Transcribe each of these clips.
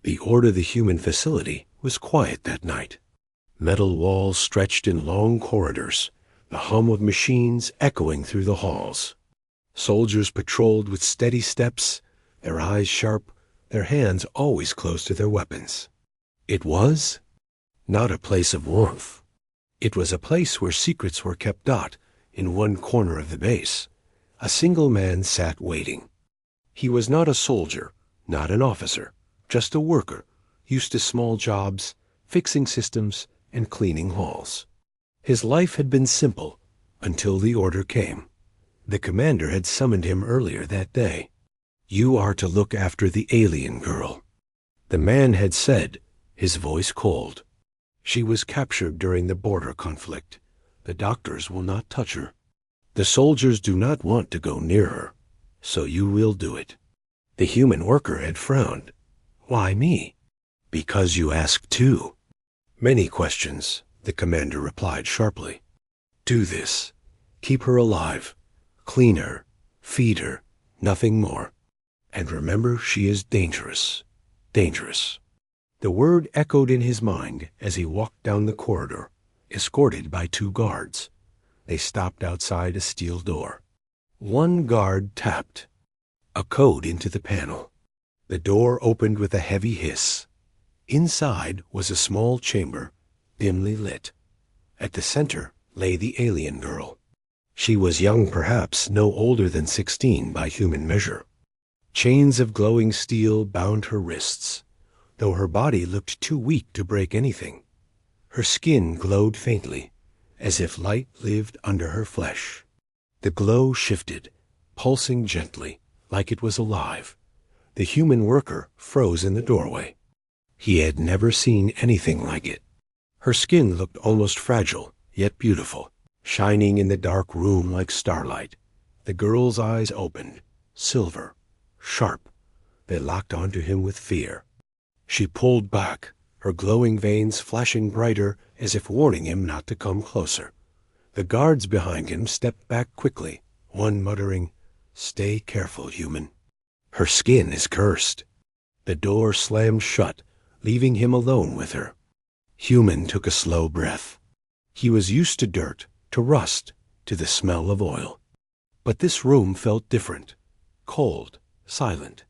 The Order the Human facility was quiet that night. Metal walls stretched in long corridors, the hum of machines echoing through the halls. Soldiers patrolled with steady steps, their eyes sharp, their hands always close to their weapons. It was not a place of warmth. It was a place where secrets were kept. In one corner of the base, a single man sat waiting. He was not a soldier, not an officer, just a worker, used to small jobs, fixing systems, and cleaning halls. His life had been simple until the order came. The commander had summoned him earlier that day. "You are to look after the alien girl," the man had said, his voice cold. "She was captured during the border conflict. The doctors will not touch her. The soldiers do not want to go near her, so you will do it." The human worker had frowned. "Why me?" "Because you asked too." "Many questions," the commander replied sharply. "Do this. Keep her alive. Clean her. Feed her. Nothing more. And remember, she is dangerous. Dangerous." The word echoed in his mind as he walked down the corridor, escorted by 2 guards. They stopped outside a steel door. One guard tapped a code into the panel. The door opened with a heavy hiss. Inside was a small chamber, dimly lit. At the center lay the alien girl. She was young, perhaps no older than 16 by human measure. Chains of glowing steel bound her wrists, though her body looked too weak to break anything. Her skin glowed faintly, as if light lived under her flesh. The glow shifted, pulsing gently, like it was alive. The human worker froze in the doorway. He had never seen anything like it. Her skin looked almost fragile, yet beautiful, shining in the dark room like starlight. The girl's eyes opened, silver, sharp. They locked onto him with fear. She pulled back, her glowing veins flashing brighter as if warning him not to come closer. The guards behind him stepped back quickly, one muttering, "Stay careful, human. Her skin is cursed." The door slammed shut, leaving him alone with her. Human took a slow breath. He was used to dirt, to rust, to the smell of oil. But this room felt different, cold, silent.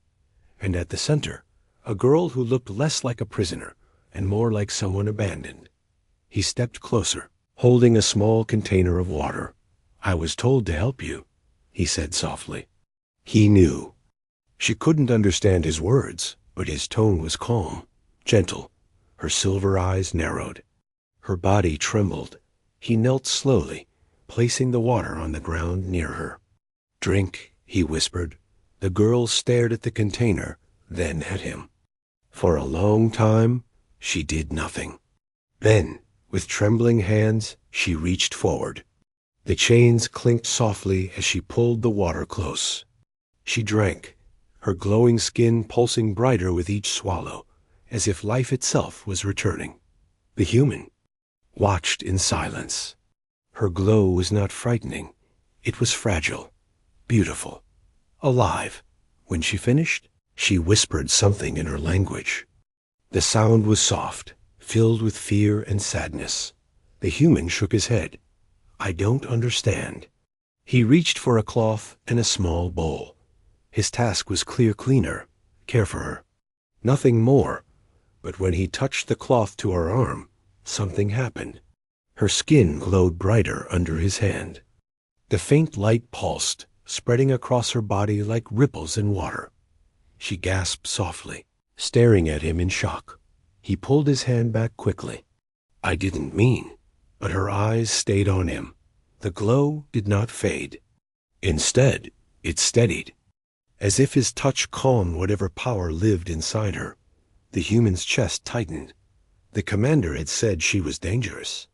And at the center, a girl who looked less like a prisoner and more like someone abandoned. He stepped closer, holding a small container of water. "I was told to help you," he said softly. He knew. She couldn't understand his words, but his tone was calm, gentle. Her silver eyes narrowed. Her body trembled. He knelt slowly, placing the water on the ground near her. "Drink," he whispered. The girl stared at the container, then at him. For a long time, she did nothing. Then, with trembling hands, she reached forward. The chains clinked softly as she pulled the water close. She drank, her glowing skin pulsing brighter with each swallow, as if life itself was returning. The human watched in silence. Her glow was not frightening. It was fragile, beautiful, alive. When she finished, she whispered something in her language. The sound was soft, filled with fear and sadness. The human shook his head. "I don't understand." He reached for a cloth and a small bowl. His task was clean her, care for her. Nothing more. But when he touched the cloth to her arm, something happened. Her skin glowed brighter under his hand. The faint light pulsed, spreading across her body like ripples in water. She gasped softly, staring at him in shock. He pulled his hand back quickly. "I didn't mean," but her eyes stayed on him. The glow did not fade. Instead, it steadied, as if his touch calmed whatever power lived inside her. The human's chest tightened. The commander had said she was dangerous.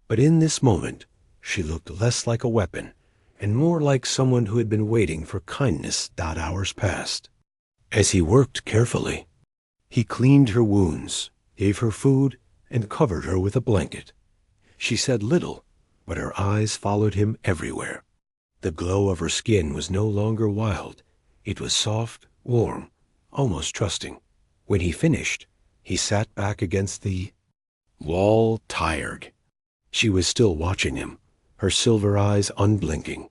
But in this moment, she looked less like a weapon and more like someone who had been waiting for kindness. Hours passed. As he worked carefully, he cleaned her wounds, gave her food, and covered her with a blanket. She said little, but her eyes followed him everywhere. The glow of her skin was no longer wild. It was soft, warm, almost trusting. When he finished, he sat back against the wall, tired. She was still watching him, her silver eyes unblinking.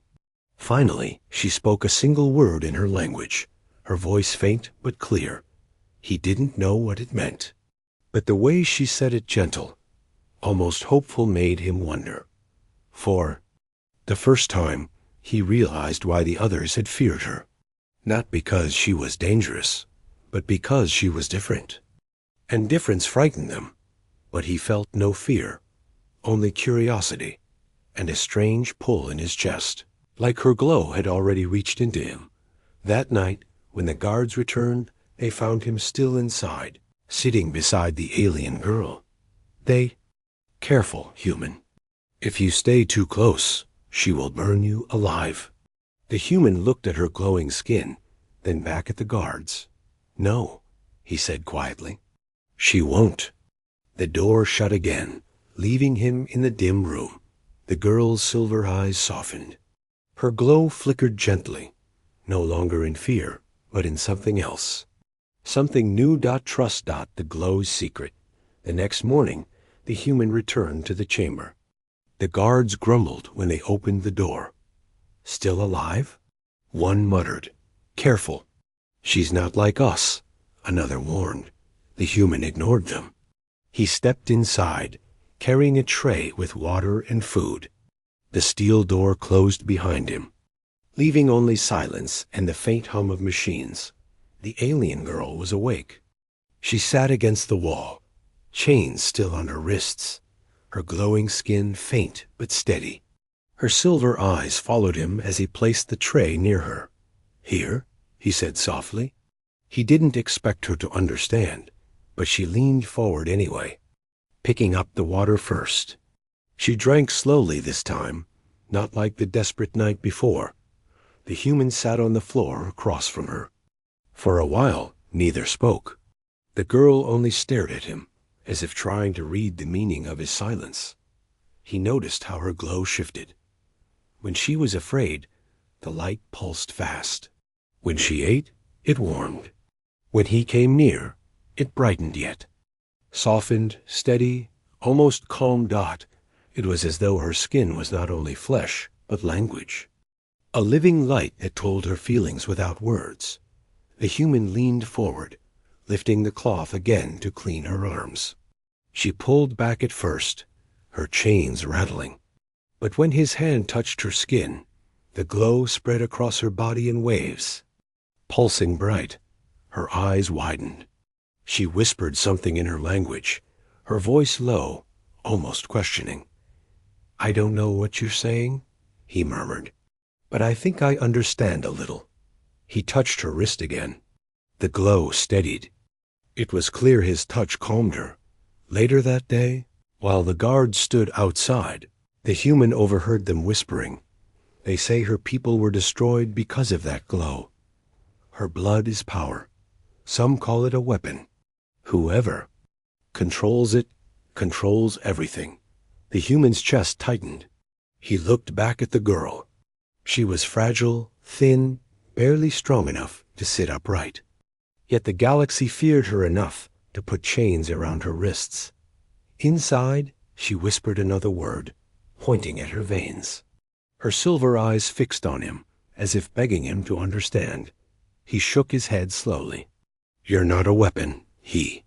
Finally, she spoke a single word in her language, her voice faint but clear. He didn't know what it meant, but the way she said it, gentle, almost hopeful, made him wonder. For the first time, he realized why the others had feared her. Not because she was dangerous, but because she was different. And difference frightened them, but he felt no fear, only curiosity, and a strange pull in his chest, like her glow had already reached into him. That night, when the guards returned, they found him still inside, sitting beside the alien girl. Careful, human. If you stay too close, she will burn you alive. The human looked at her glowing skin, then back at the guards. No, he said quietly. She won't. The door shut again, leaving him in the dim room. The girl's silver eyes softened. Her glow flickered gently, no longer in fear, but in something else. Something new. Trust. The glow's secret. The next morning, the human returned to the chamber. The guards grumbled when they opened the door. Still alive? One muttered, "Careful. She's not like us," another warned. The human ignored them. He stepped inside, carrying a tray with water and food. The steel door closed behind him, leaving only silence and the faint hum of machines. The alien girl was awake. She sat against the wall, chains still on her wrists, her glowing skin faint but steady. Her silver eyes followed him as he placed the tray near her. "Here," he said softly. He didn't expect her to understand, but she leaned forward anyway, picking up the water first. She drank slowly this time, not like the desperate night before. The human sat on the floor across from her. For a while, neither spoke. The girl only stared at him, as if trying to read the meaning of his silence. He noticed how her glow shifted. When she was afraid, the light pulsed fast. When she ate, it warmed. When he came near, it brightened yet. Softened, steady, almost calm. It was as though her skin was not only flesh, but language. A living light that told her feelings without words. The human leaned forward, lifting the cloth again to clean her arms. She pulled back at first, her chains rattling. But when his hand touched her skin, the glow spread across her body in waves. Pulsing bright, her eyes widened. She whispered something in her language, her voice low, almost questioning. "I don't know what you're saying," he murmured, "but I think I understand a little." He touched her wrist again. The glow steadied. It was clear his touch calmed her. Later that day, while the guards stood outside, the human overheard them whispering. "They say her people were destroyed because of that glow. Her blood is power. Some call it a weapon. Whoever controls it, controls everything." The human's chest tightened. He looked back at the girl. She was fragile, thin, barely strong enough to sit upright. Yet the galaxy feared her enough to put chains around her wrists. Inside, she whispered another word, pointing at her veins. Her silver eyes fixed on him, as if begging him to understand. He shook his head slowly. "You're not a weapon," he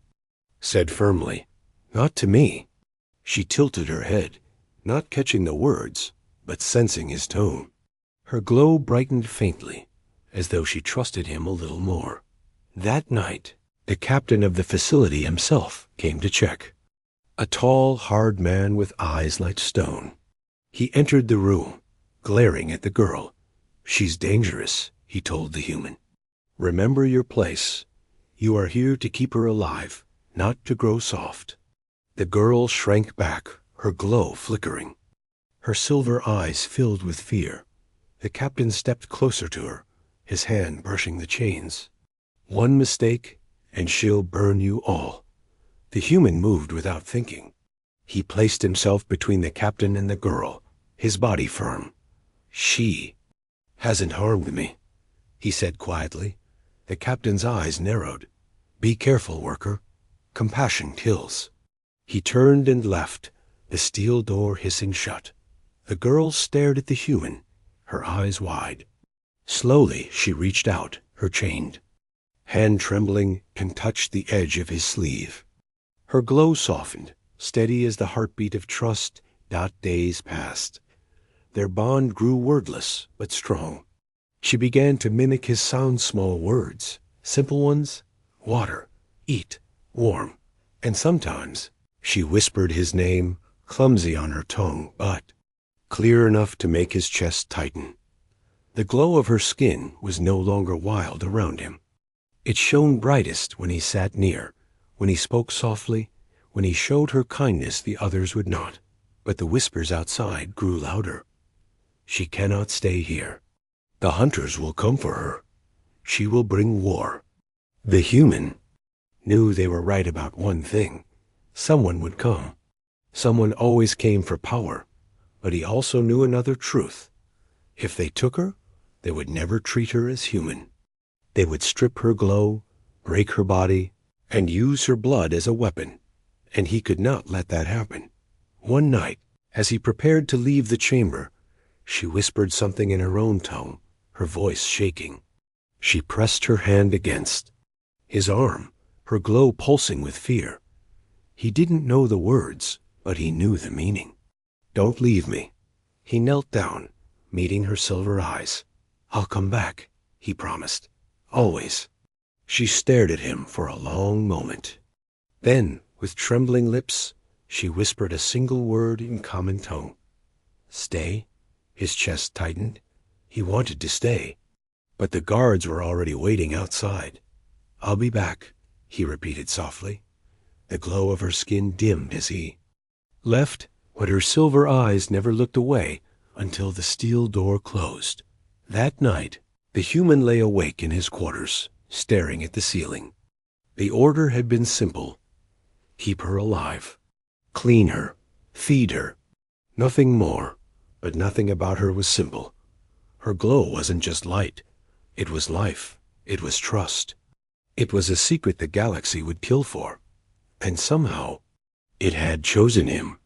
said firmly. "Not to me." She tilted her head, not catching the words, but sensing his tone. Her glow brightened faintly, as though she trusted him a little more. That night, the captain of the facility himself came to check. A tall, hard man with eyes like stone. He entered the room, glaring at the girl. "She's dangerous," he told the human. "Remember your place. You are here to keep her alive, not to grow soft." The girl shrank back, her glow flickering. Her silver eyes filled with fear. The captain stepped closer to her, his hand brushing the chains. "One mistake, and she'll burn you all." The human moved without thinking. He placed himself between the captain and the girl, his body firm. "She hasn't harmed me," he said quietly. The captain's eyes narrowed. Be careful, worker. Compassion kills. He turned and left, the steel door hissing shut. The girl stared at the human, her eyes wide. Slowly she reached out, her chained hand trembling, and touched the edge of his sleeve. Her glow softened, steady as the heartbeat of trust. Days passed. Their bond grew wordless, but strong. She began to mimic his small words, simple ones: water, eat, warm. And sometimes she whispered his name, clumsy on her tongue, but clear enough to make his chest tighten. The glow of her skin was no longer wild around him. It shone brightest when he sat near, when he spoke softly, when he showed her kindness the others would not. But the whispers outside grew louder. She cannot stay here. The hunters will come for her. She will bring war. The human knew they were right about one thing. Someone would come. Someone always came for power. But he also knew another truth. If they took her, they would never treat her as human. They would strip her glow, break her body, and use her blood as a weapon. And he could not let that happen. One night, as he prepared to leave the chamber, she whispered something in her own tongue, her voice shaking. She pressed her hand against his arm, her glow pulsing with fear. He didn't know the words, but he knew the meaning. Don't leave me. He knelt down, meeting her silver eyes. I'll come back, he promised. Always. She stared at him for a long moment. Then, with trembling lips, she whispered a single word in common tongue. Stay? His chest tightened. He wanted to stay. But the guards were already waiting outside. I'll be back, he repeated softly. The glow of her skin dimmed as he left, but her silver eyes never looked away until the steel door closed. That night, the human lay awake in his quarters, staring at the ceiling. The order had been simple. Keep her alive. Clean her. Feed her. Nothing more, but nothing about her was simple. Her glow wasn't just light. It was life. It was trust. It was a secret the galaxy would kill for. And somehow, it had chosen him.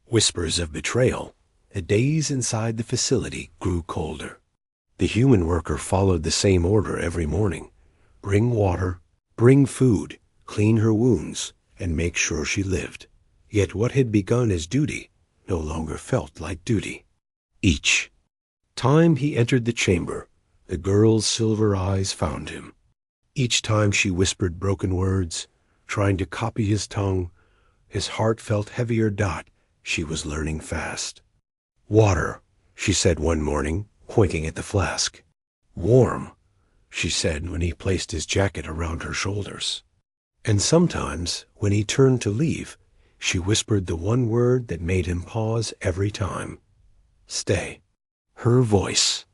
Whispers of betrayal. The days inside the facility grew colder. The human worker followed the same order every morning. Bring water, bring food, clean her wounds, and make sure she lived. Yet what had begun as duty no longer felt like duty. Each time he entered the chamber, the girl's silver eyes found him. Each time she whispered broken words, trying to copy his tongue, his heart felt heavier. She was learning fast. Water, she said one morning, pointing at the flask. Warm, she said when he placed his jacket around her shoulders. And sometimes, when he turned to leave, she whispered the one word that made him pause every time. Stay. Her voice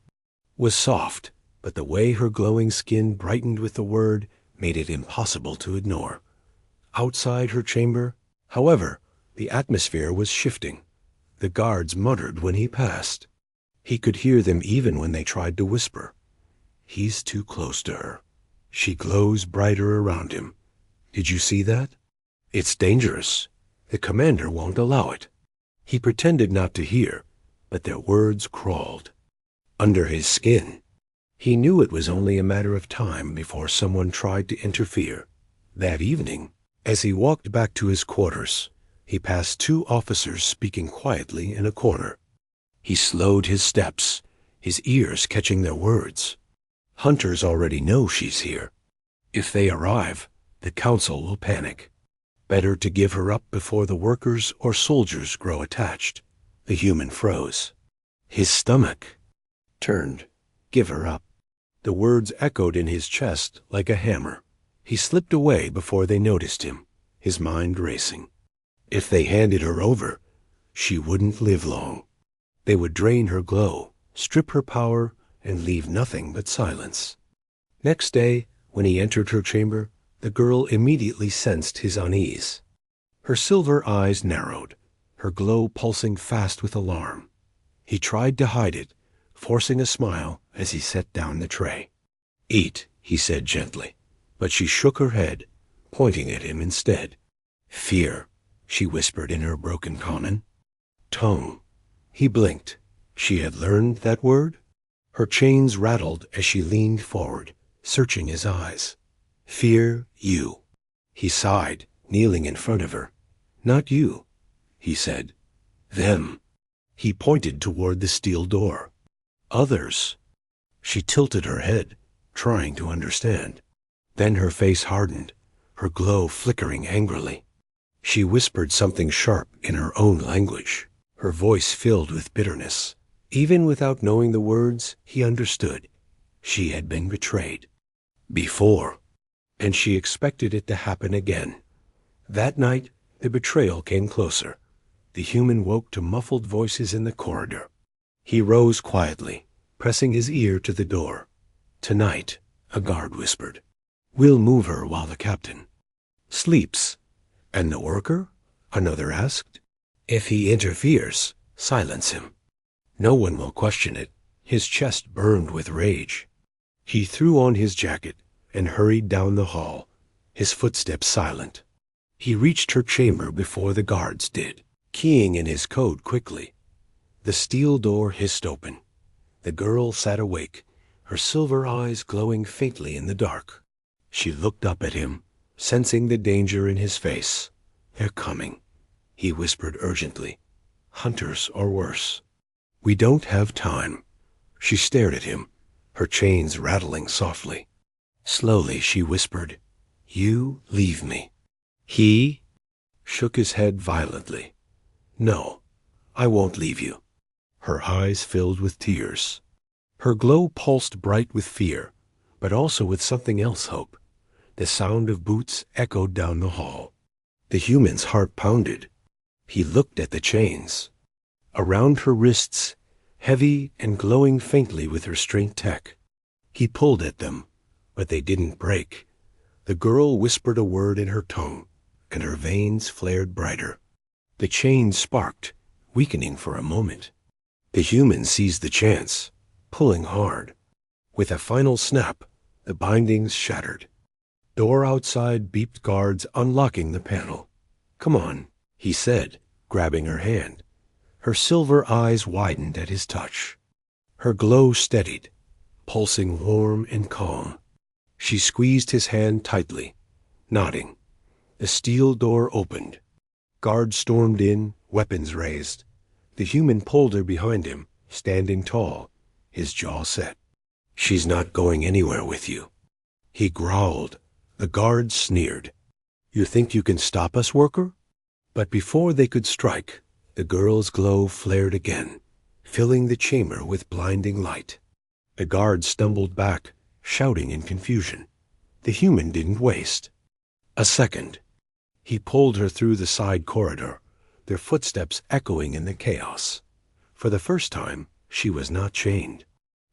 was soft, but the way her glowing skin brightened with the word made it impossible to ignore. Outside her chamber, however, the atmosphere was shifting. The guards muttered when he passed. He could hear them even when they tried to whisper. He's too close to her. She glows brighter around him. Did you see that? It's dangerous. The commander won't allow it. He pretended not to hear, but their words crawled under his skin. He knew it was only a matter of time before someone tried to interfere. That evening, as he walked back to his quarters, he passed two officers speaking quietly in a corner. He slowed his steps, his ears catching their words. Hunters already know she's here. If they arrive, the council will panic. Better to give her up before the workers or soldiers grow attached. The human froze. His stomach turned. Give her up. The words echoed in his chest like a hammer. He slipped away before they noticed him, his mind racing. If they handed her over, she wouldn't live long. They would drain her glow, strip her power, and leave nothing but silence. Next day, when he entered her chamber, the girl immediately sensed his unease. Her silver eyes narrowed, her glow pulsing fast with alarm. He tried to hide it, forcing a smile as he set down the tray. Eat, he said gently. but she shook her head, pointing at him instead. Fear, she whispered in her broken common. Tongue. He blinked. She had learned that word? Her chains rattled as she leaned forward, searching his eyes. Fear you. He sighed, kneeling in front of her. Not you, he said. Them. He pointed toward the steel door. Others. She tilted her head, trying to understand. Then her face hardened, her glow flickering angrily. She whispered something sharp in her own language, her voice filled with bitterness. Even without knowing the words, he understood. She had been betrayed. Before. And she expected it to happen again. That night, the betrayal came closer. The human woke to muffled voices in the corridor. He rose quietly, pressing his ear to the door. Tonight, a guard whispered. We'll move her while the captain sleeps. And the worker? Another asked. If he interferes, silence him. No one will question it. His chest burned with rage. He threw on his jacket and hurried down the hall, his footsteps silent. He reached her chamber before the guards did, keying in his code quickly. The steel door hissed open. The girl sat awake, her silver eyes glowing faintly in the dark. She looked up at him, sensing the danger in his face. They're coming, he whispered urgently. Hunters or worse. We don't have time. She stared at him, her chains rattling softly. Slowly she whispered, You leave me. He shook his head violently. No, I won't leave you. Her eyes filled with tears. Her glow pulsed bright with fear, but also with something else hope. The sound of boots echoed down the hall. The human's heart pounded. He looked at the chains. Around her wrists, heavy and glowing faintly with restraint tech. He pulled at them, but they didn't break. The girl whispered a word in her tongue, and her veins flared brighter. The chains sparked, weakening for a moment. The human seized the chance, pulling hard. With a final snap, the bindings shattered. Door outside beeped guards unlocking the panel. Come on, he said, grabbing her hand. Her silver eyes widened at his touch. Her glow steadied, pulsing warm and calm. She squeezed his hand tightly, nodding. The steel door opened. Guards stormed in, weapons raised. The human pulled her behind him, standing tall, his jaw set. She's not going anywhere with you. He growled. The guards sneered. You think you can stop us, worker? But before they could strike, the girl's glow flared again, filling the chamber with blinding light. The guards stumbled back, shouting in confusion. The human didn't waste a second. He pulled her through the side corridor, their footsteps echoing in the chaos. For the first time, she was not chained.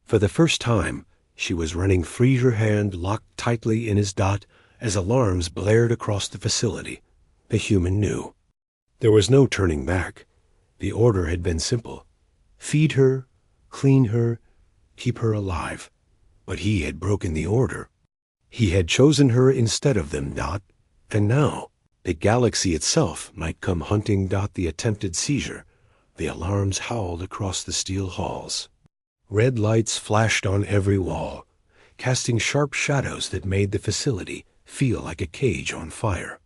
For the first time, she was running free, her hand locked tightly in his dot as alarms blared across the facility. The human knew. There was no turning back. The order had been simple. Feed her, clean her, keep her alive. But he had broken the order. He had chosen her instead of them, Dot. And now, the galaxy itself might come hunting Dot the attempted seizure. The alarms howled across the steel halls. Red lights flashed on every wall, casting sharp shadows that made the facility feel like a cage on fire.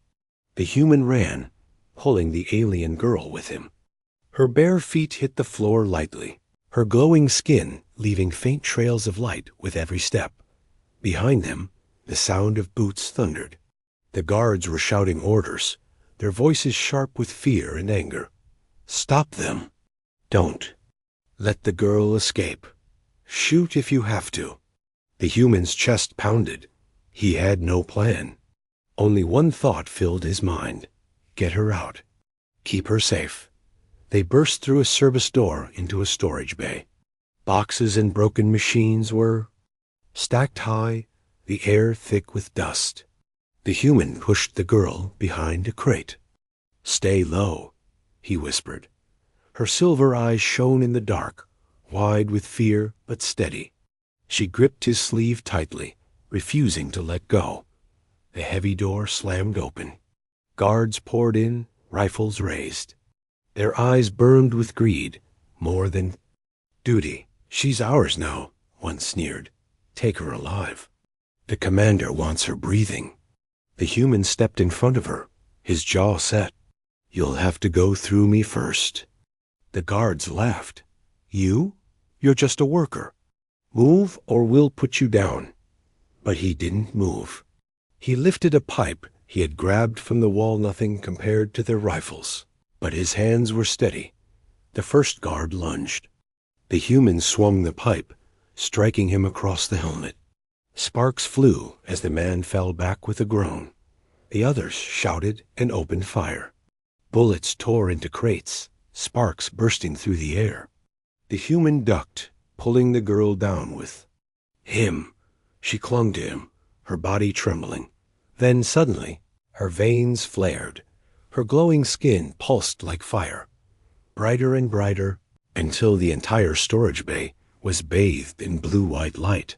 The human ran, pulling the alien girl with him. Her bare feet hit the floor lightly, her glowing skin leaving faint trails of light with every step. Behind them, the sound of boots thundered. The guards were shouting orders, their voices sharp with fear and anger. Stop them. Don't. Let the girl escape. Shoot if you have to. The human's chest pounded. He had no plan. Only one thought filled his mind. Get her out. Keep her safe. They burst through a service door into a storage bay. Boxes and broken machines were stacked high, the air thick with dust. The human pushed the girl behind a crate. Stay low, he whispered. Her silver eyes shone in the dark, wide with fear but steady. She gripped his sleeve tightly, refusing to let go. The heavy door slammed open. Guards poured in, rifles raised. Their eyes burned with greed, more than duty. "She's ours now," one sneered. "Take her alive." "The commander wants her breathing." The human stepped in front of her, his jaw set. "You'll have to go through me first." The guards laughed. "You? You're just a worker. Move or we'll put you down." But he didn't move. He lifted a pipe he had grabbed from the wall, nothing compared to their rifles. But his hands were steady. The first guard lunged. The human swung the pipe, striking him across the helmet. Sparks flew as the man fell back with a groan. The others shouted and opened fire. Bullets tore into crates, sparks bursting through the air. The human ducked, pulling the girl down with him. She clung to him, her body trembling. Then suddenly, her veins flared. Her glowing skin pulsed like fire, brighter and brighter, until the entire storage bay was bathed in blue-white light.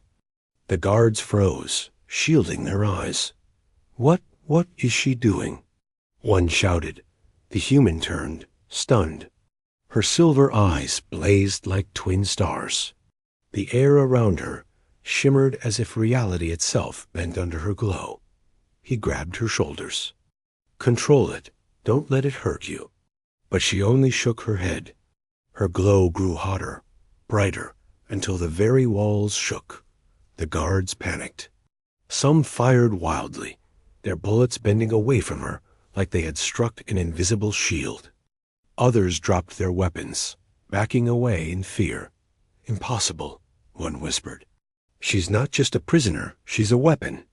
The guards froze, shielding their eyes. What is she doing?" one shouted. The human turned, stunned. Her silver eyes blazed like twin stars. The air around her shimmered as if reality itself bent under her glow. He grabbed her shoulders. "Control it. Don't let it hurt you." But she only shook her head. Her glow grew hotter, brighter, until the very walls shook. The guards panicked. Some fired wildly, their bullets bending away from her like they had struck an invisible shield. Others dropped their weapons, backing away in fear. "Impossible," one whispered. "She's not just a prisoner, she's a weapon."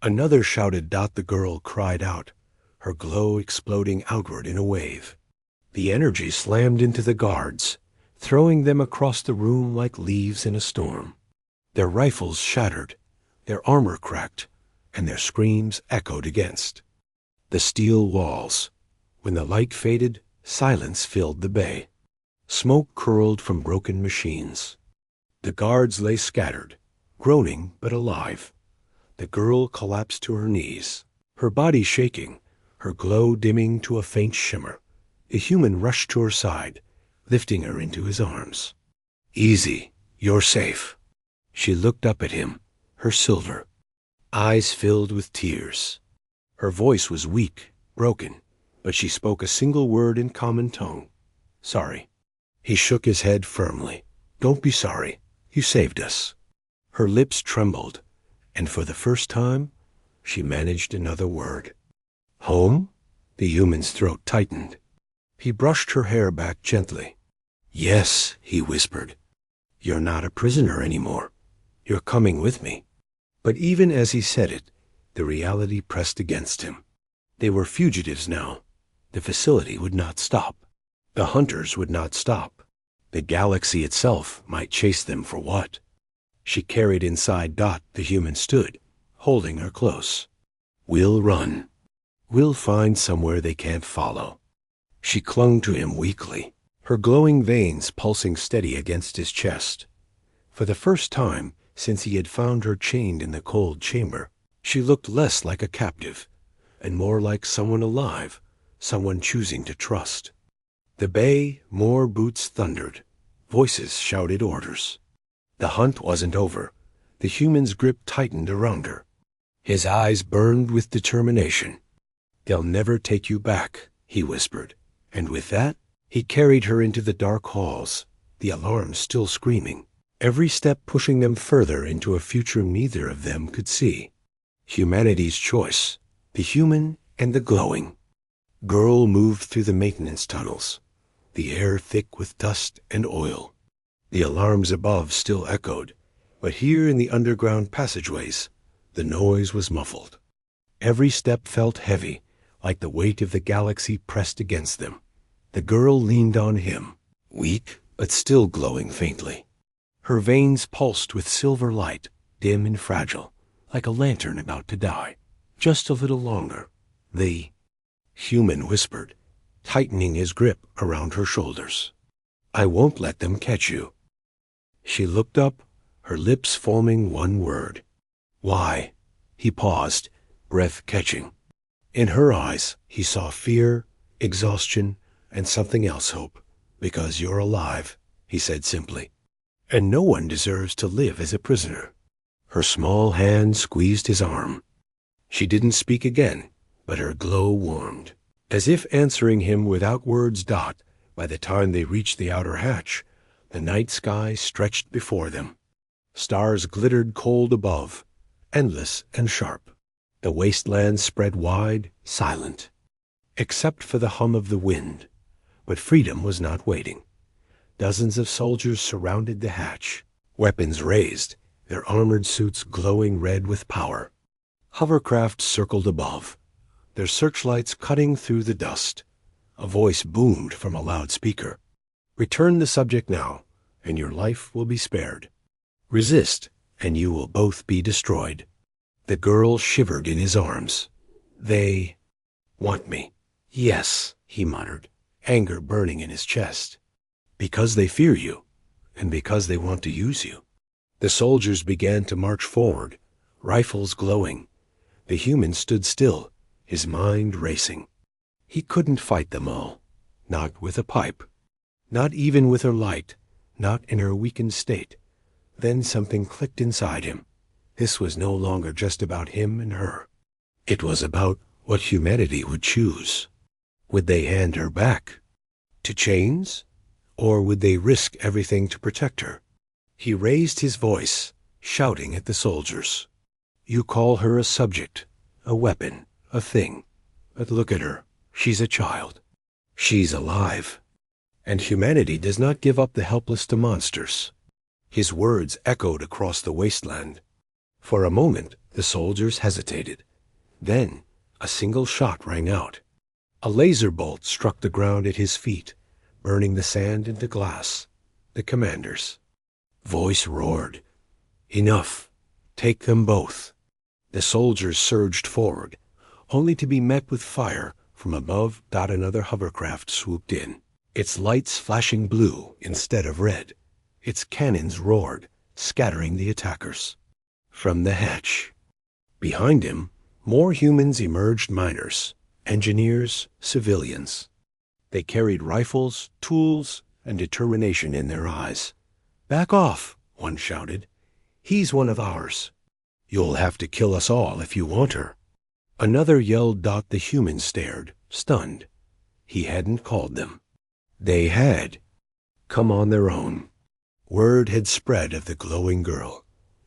Another shouted. The girl cried out, her glow exploding outward in a wave. The energy slammed into the guards, throwing them across the room like leaves in a storm. Their rifles shattered, their armor cracked, and their screams echoed against the steel walls. When the light faded, silence filled the bay. Smoke curled from broken machines. The guards lay scattered, groaning but alive. The girl collapsed to her knees, her body shaking, her glow dimming to a faint shimmer. A human rushed to her side, lifting her into his arms. "Easy, you're safe." She looked up at him, her silver eyes filled with tears. Her voice was weak, broken, but she spoke a single word in common tongue. "Sorry." He shook his head firmly. "Don't be sorry. You saved us." Her lips trembled, and for the first time, she managed another word. "Home?" The human's throat tightened. He brushed her hair back gently. "Yes," he whispered. "You're not a prisoner anymore. You're coming with me." But even as he said it, the reality pressed against him. They were fugitives now. The facility would not stop. The hunters would not stop. The galaxy itself might chase them for what? She carried inside. The human stood, holding her close. "We'll run. We'll find somewhere they can't follow." She clung to him weakly, her glowing veins pulsing steady against his chest. For the first time since he had found her chained in the cold chamber, she looked less like a captive, and more like someone alive, someone choosing to trust. The bay, more boots thundered. Voices shouted orders. The hunt wasn't over. The human's grip tightened around her. His eyes burned with determination. "They'll never take you back," he whispered. And with that, he carried her into the dark halls, the alarms still screaming, every step pushing them further into a future neither of them could see. Humanity's choice, the human and the glowing. Girl moved through the maintenance tunnels, the air thick with dust and oil. The alarms above still echoed, but here in the underground passageways, the noise was muffled. Every step felt heavy, like the weight of the galaxy pressed against them. The girl leaned on him, weak but still glowing faintly. Her veins pulsed with silver light, dim and fragile, like a lantern about to die. "Just a little longer," the human whispered, tightening his grip around her shoulders. "I won't let them catch you." She looked up, her lips forming one word. "Why?" He paused, breath-catching. In her eyes, he saw fear, exhaustion, and something else, Hope. Because you're alive, he said simply. And no one deserves to live as a prisoner. Her small hand squeezed his arm. She didn't speak again, but her glow warmed. As if answering him without words. By the time they reached the outer hatch, the night sky stretched before them. Stars glittered cold above, endless and sharp. The wasteland spread wide, silent, except for the hum of the wind. But freedom was not waiting. Dozens of soldiers surrounded the hatch, weapons raised, their armored suits glowing red with power. Hovercraft circled above, their searchlights cutting through the dust. A voice boomed from a loudspeaker. Return the subject now, and your life will be spared. Resist, and you will both be destroyed. The girl shivered in his arms. They want me. Yes, he muttered, anger burning in his chest. Because they fear you, and because they want to use you. The soldiers began to march forward, rifles glowing. The human stood still, his mind racing. He couldn't fight them all, not with a pipe, not even with her light, not in her weakened state. Then something clicked inside him. This was no longer just about him and her. It was about what humanity would choose. Would they hand her back to chains, or would they risk everything to protect her? He raised his voice, shouting at the soldiers. You call her a subject, a weapon, a thing. But look at her. She's a child. She's alive. And humanity does not give up the helpless to monsters. His words echoed across the wasteland. For a moment, the soldiers hesitated. Then, a single shot rang out. A laser bolt struck the ground at his feet, burning the sand into glass. The commander's voice roared. Enough. Take them both. The soldiers surged forward, only to be met with fire from above. Another hovercraft swooped in, its lights flashing blue instead of red. Its cannons roared, scattering the attackers. From the hatch, behind him, more humans emerged, miners, engineers, civilians. They carried rifles, tools, and determination in their eyes. Back off, one shouted. He's one of ours. You'll have to kill us all if you want her. Another yelled. The humans stared, stunned. He hadn't called them. They had come on their own. Word had spread of the glowing girl,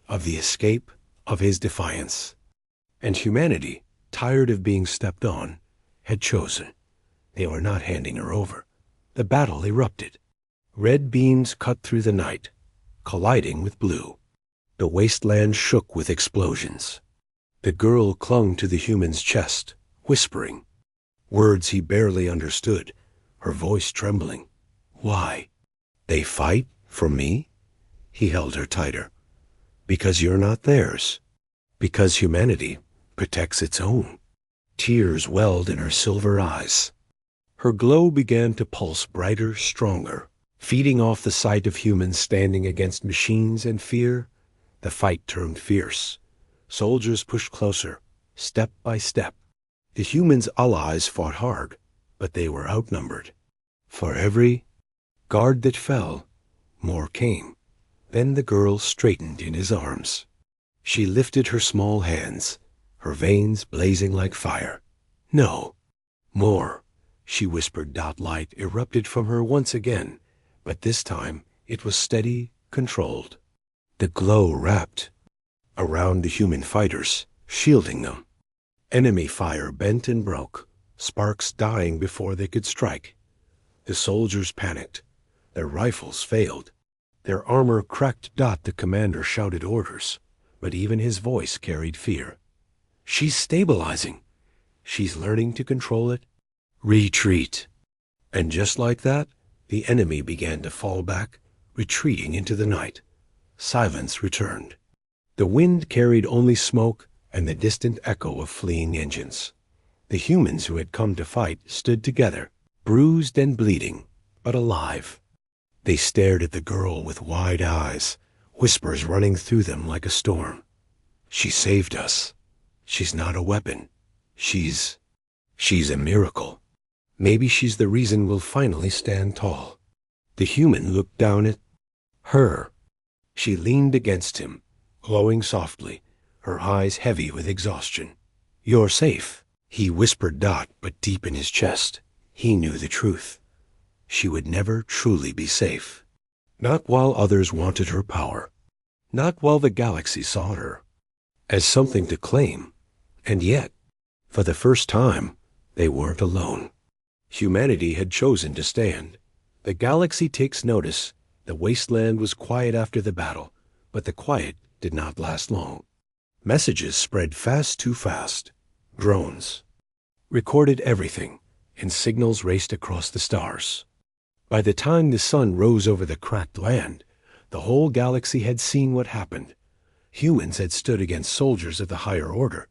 of the escape, of his defiance. And humanity, tired of being stepped on, had chosen. They were not handing her over. The battle erupted. Red beams cut through the night, colliding with blue. The wasteland shook with explosions. The girl clung to the human's chest, whispering, words he barely understood, her voice trembling. Why? They fight for me? He held her tighter. Because you're not theirs. Because humanity protects its own. Tears welled in her silver eyes. Her glow began to pulse brighter, stronger, feeding off the sight of humans standing against machines and fear. The fight turned fierce. Soldiers pushed closer, step by step. The humans' allies fought hard, but they were outnumbered. For every guard that fell, more came. Then the girl straightened in his arms. She lifted her small hands, her veins blazing like fire. No, more, she whispered. Light erupted from her once again, but this time it was steady, controlled. The glow wrapped around the human fighters, shielding them. Enemy fire bent and broke, sparks dying before they could strike. The soldiers panicked. Their rifles failed. Their armor cracked. The commander shouted orders, but even his voice carried fear. She's stabilizing. She's learning to control it. Retreat. And just like that, the enemy began to fall back, retreating into the night. Silence returned. The wind carried only smoke and the distant echo of fleeing engines. The humans who had come to fight stood together, bruised and bleeding, but alive. They stared at the girl with wide eyes, whispers running through them like a storm. She saved us. She's not a weapon. She's a miracle. Maybe she's the reason we'll finally stand tall." The human looked down at her. She leaned against him, glowing softly, her eyes heavy with exhaustion. "You're safe," he whispered but deep in his chest, he knew the truth. She would never truly be safe. Not while others wanted her power. Not while the galaxy saw her as something to claim. And yet, for the first time, they weren't alone. Humanity had chosen to stand. The galaxy takes notice. The wasteland was quiet after the battle, but the quiet did not last long. Messages spread too fast. Drones recorded everything, and signals raced across the stars. By the time the sun rose over the cracked land, the whole galaxy had seen what happened. Humans had stood against soldiers of the higher order.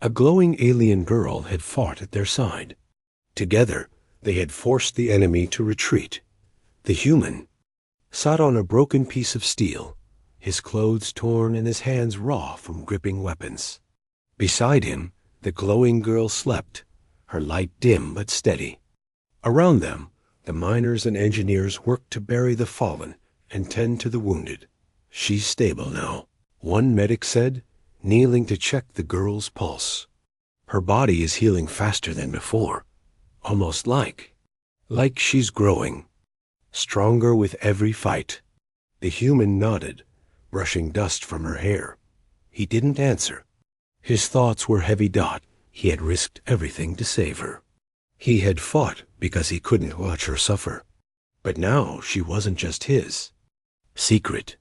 A glowing alien girl had fought at their side. Together, they had forced the enemy to retreat. The human sat on a broken piece of steel, his clothes torn and his hands raw from gripping weapons. Beside him, the glowing girl slept, her light dim but steady. Around them, the miners and engineers worked to bury the fallen and tend to the wounded. "She's stable now," one medic said, kneeling to check the girl's pulse. "Her body is healing faster than before, almost like she's growing, stronger with every fight." The human nodded, brushing dust from her hair. He didn't answer. His thoughts were heavy. He had risked everything to save her. He had fought because he couldn't watch her suffer. But now she wasn't just his secret.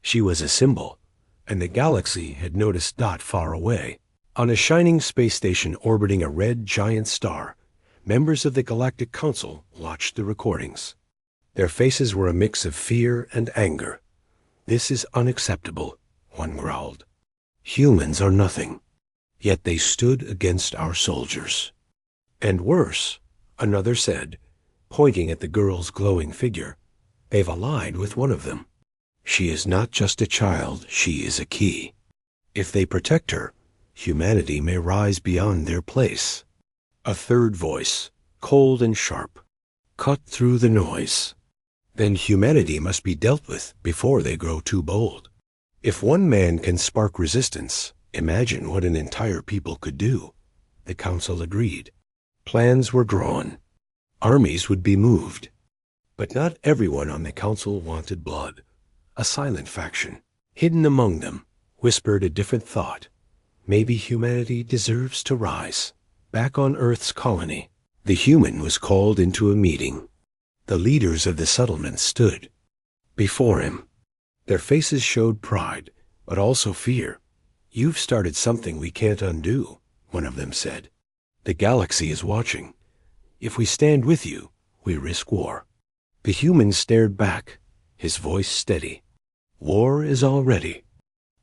She was a symbol, and the galaxy had noticed far away. On a shining space station orbiting a red giant star, members of the Galactic Council watched the recordings. Their faces were a mix of fear and anger. "This is unacceptable," one growled. "Humans are nothing, yet they stood against our soldiers." "And worse," another said, pointing at the girl's glowing figure, "they've allied with one of them. She is not just a child, she is a key. If they protect her, humanity may rise beyond their place." A third voice, cold and sharp, cut through the noise. "Then humanity must be dealt with before they grow too bold. If one man can spark resistance, imagine what an entire people could do." The council agreed. Plans were drawn. Armies would be moved. But not everyone on the council wanted blood. A silent faction, hidden among them, whispered a different thought. Maybe humanity deserves to rise. Back on Earth's colony, the human was called into a meeting. The leaders of the settlement stood before him. Their faces showed pride, but also fear. "You've started something we can't undo," one of them said. "The galaxy is watching. If we stand with you, we risk war." The human stared back, his voice steady. "War is already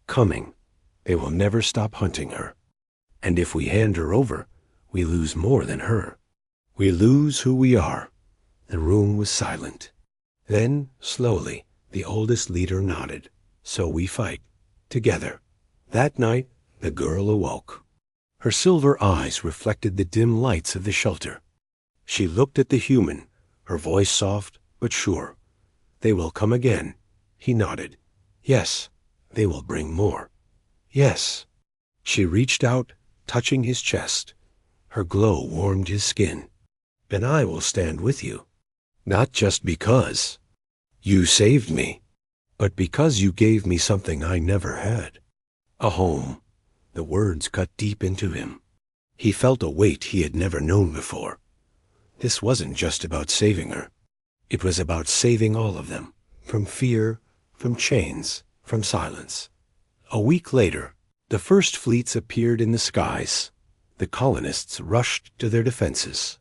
coming. They will never stop hunting her. And if we hand her over, we lose more than her. We lose who we are." The room was silent. Then, slowly, the oldest leader nodded. "So we fight. Together." That night, the girl awoke. Her silver eyes reflected the dim lights of the shelter. She looked at the human, her voice soft but sure. "They will come again." He nodded. "Yes, they will bring more." "Yes." She reached out, touching his chest. Her glow warmed his skin. "Then I will stand with you. Not just because you saved me, but because you gave me something I never had. A home." The words cut deep into him. He felt a weight he had never known before. This wasn't just about saving her. It was about saving all of them, from fear, from chains, from silence. A week later, the first fleets appeared in the skies. The colonists rushed to their defenses.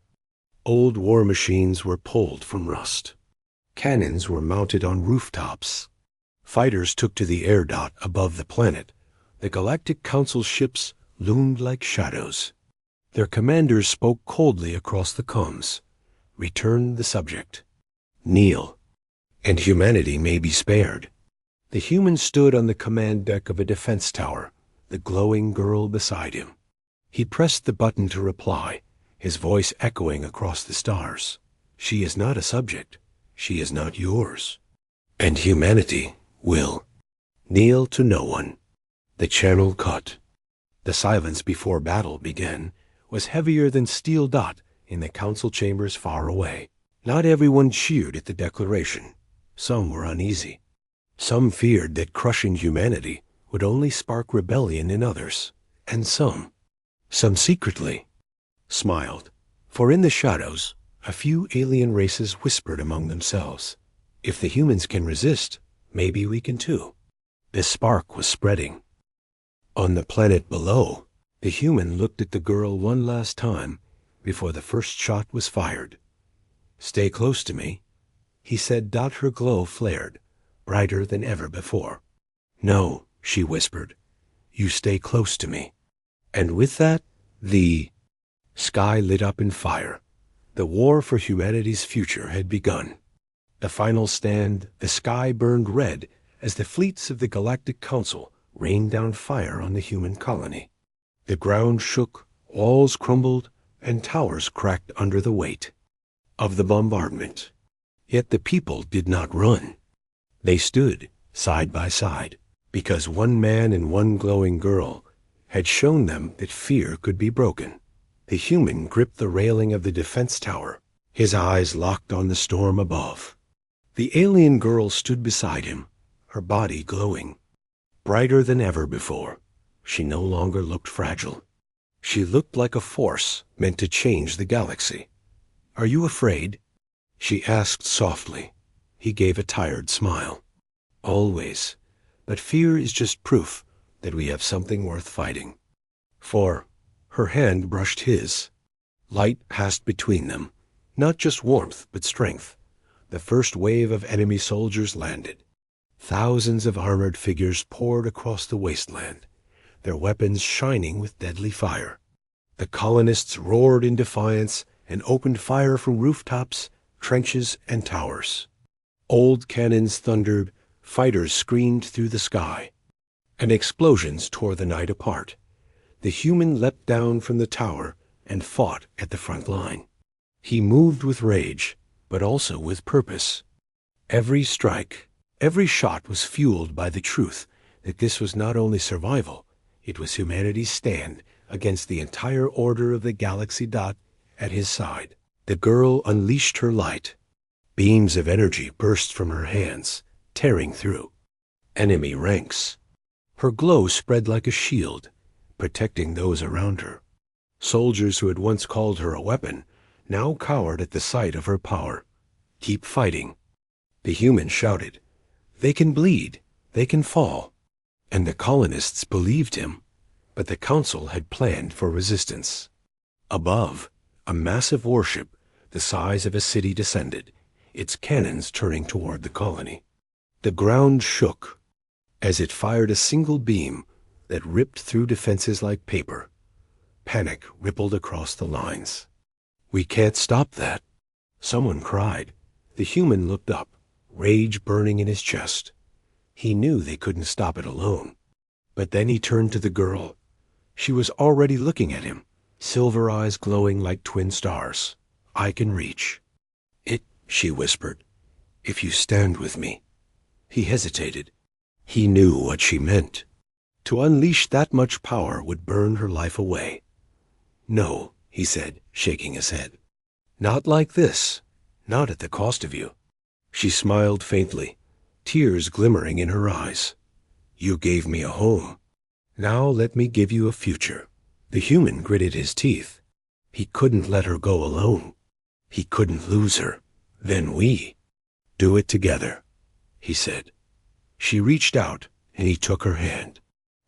Old war machines were pulled from rust. Cannons were mounted on rooftops. Fighters took to the air above the planet. The Galactic Council ships loomed like shadows. Their commanders spoke coldly across the comms. "Return the subject. Kneel, and humanity may be spared." The human stood on the command deck of a defense tower, the glowing girl beside him. He pressed the button to reply, his voice echoing across the stars. She is not a subject. She is not yours. And humanity will kneel to no one. The channel cut. The silence before battle began was heavier than steel dot in the council chambers far away. Not everyone cheered at the declaration. Some were uneasy. Some feared that crushing humanity would only spark rebellion in others. And some secretly smiled. For in the shadows, a few alien races whispered among themselves, "If the humans can resist, maybe we can too." The spark was spreading. On the planet below, the human looked at the girl one last time before the first shot was fired. "Stay close to me," he said. Her glow flared, brighter than ever before. "No," she whispered, "you stay close to me." And with that, the sky lit up in fire. The war for humanity's future had begun. The final stand, the sky burned red as the fleets of the Galactic Council rained down fire on the human colony. The ground shook, walls crumbled, and towers cracked under the weight of the bombardment. Yet the people did not run. They stood side by side, because one man and one glowing girl had shown them that fear could be broken. The human gripped the railing of the defense tower, his eyes locked on the storm above. The alien girl stood beside him, her body glowing, brighter than ever before. She no longer looked fragile. She looked like a force meant to change the galaxy. "Are you afraid?" she asked softly. He gave a tired smile. "Always. But fear is just proof that we have something worth fighting." For her hand brushed his. Light passed between them, not just warmth, but strength. The first wave of enemy soldiers landed. Thousands of armored figures poured across the wasteland, their weapons shining with deadly fire. The colonists roared in defiance and opened fire from rooftops, trenches, and towers. Old cannons thundered, fighters screamed through the sky, and explosions tore the night apart. The human leapt down from the tower and fought at the front line. He moved with rage, but also with purpose. Every strike, every shot was fueled by the truth that this was not only survival, it was humanity's stand against the entire order of the galaxy. At his side, the girl unleashed her light. Beams of energy burst from her hands, tearing through enemy ranks. Her glow spread like a shield, protecting those around her. Soldiers who had once called her a weapon now cowered at the sight of her power. "Keep fighting," the human shouted. "They can bleed, they can fall." And the colonists believed him, but the council had planned for resistance. Above, a massive warship the size of a city descended, its cannons turning toward the colony. The ground shook as it fired a single beam that ripped through defenses like paper. Panic rippled across the lines. "We can't stop that," someone cried. The human looked up, rage burning in his chest. He knew they couldn't stop it alone. But then he turned to the girl. She was already looking at him, silver eyes glowing like twin stars. "I can reach it," she whispered, "if you stand with me." He hesitated. He knew what she meant. To unleash that much power would burn her life away. "No," he said, shaking his head. "Not like this. Not at the cost of you." She smiled faintly, tears glimmering in her eyes. "You gave me a home. Now let me give you a future." The human gritted his teeth. He couldn't let her go alone. He couldn't lose her. "Then we do it together," he said. She reached out, and he took her hand.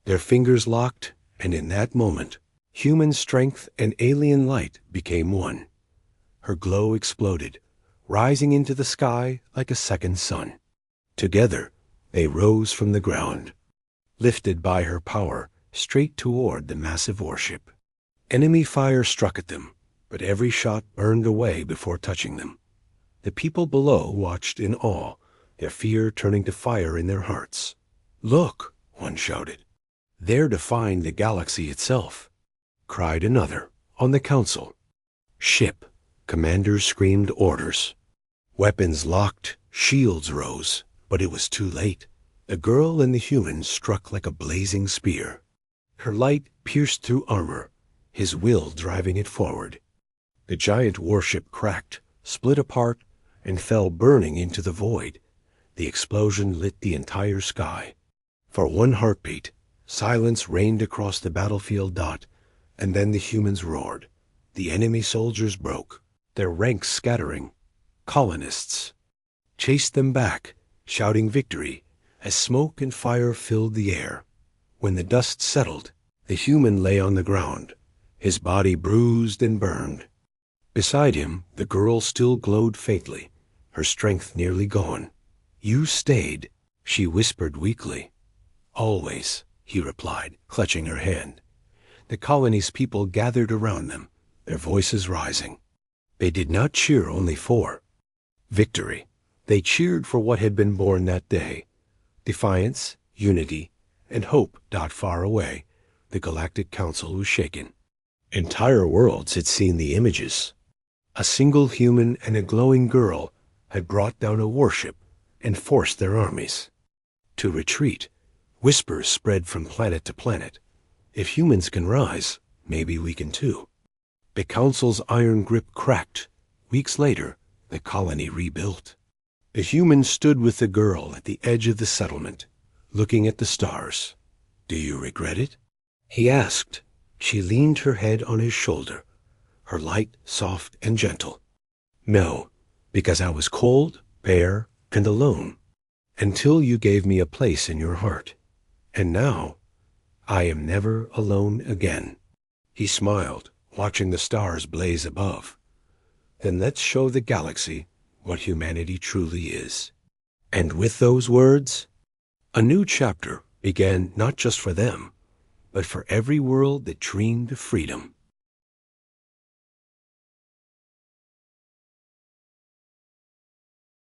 Their fingers locked, and in that moment, human strength and alien light became one. Her glow exploded, rising into the sky like a second sun. Together, they rose from the ground, lifted by her power straight toward the massive warship. Enemy fire struck at them, but every shot burned away before touching them. The people below watched in awe, their fear turning to fire in their hearts. "Look," one shouted. They're defying the galaxy itself, cried another on the council. Ship, commanders screamed orders. Weapons locked, shields rose, but it was too late. The girl and the human struck like a blazing spear. Her light pierced through armor, his will driving it forward. The giant warship cracked, split apart, and fell burning into the void. The explosion lit the entire sky. For one heartbeat, silence reigned across the battlefield dot, and then the humans roared. The enemy soldiers broke, their ranks scattering. Colonists chased them back, shouting victory, as smoke and fire filled the air. When the dust settled, the human lay on the ground, his body bruised and burned. Beside him, the girl still glowed faintly, her strength nearly gone. "You stayed," she whispered weakly. "Always," he replied, clutching her hand. The colony's people gathered around them, their voices rising. They did not cheer only for victory. They cheered for what had been born that day. Defiance, unity, and hope. Far away, the Galactic Council was shaken. Entire worlds had seen the images. A single human and a glowing girl had brought down a warship and forced their armies to retreat. Whispers spread from planet to planet. If humans can rise, maybe we can too. The Council's iron grip cracked. Weeks later, the colony rebuilt. The human stood with the girl at the edge of the settlement, looking at the stars. "Do you regret it?" he asked. She leaned her head on his shoulder, her light soft and gentle. "No, because I was cold, bare, and alone, until you gave me a place in your heart. And now, I am never alone again." He smiled, watching the stars blaze above. "Then let's show the galaxy what humanity truly is." And with those words, a new chapter began, not just for them, but for every world that dreamed of freedom.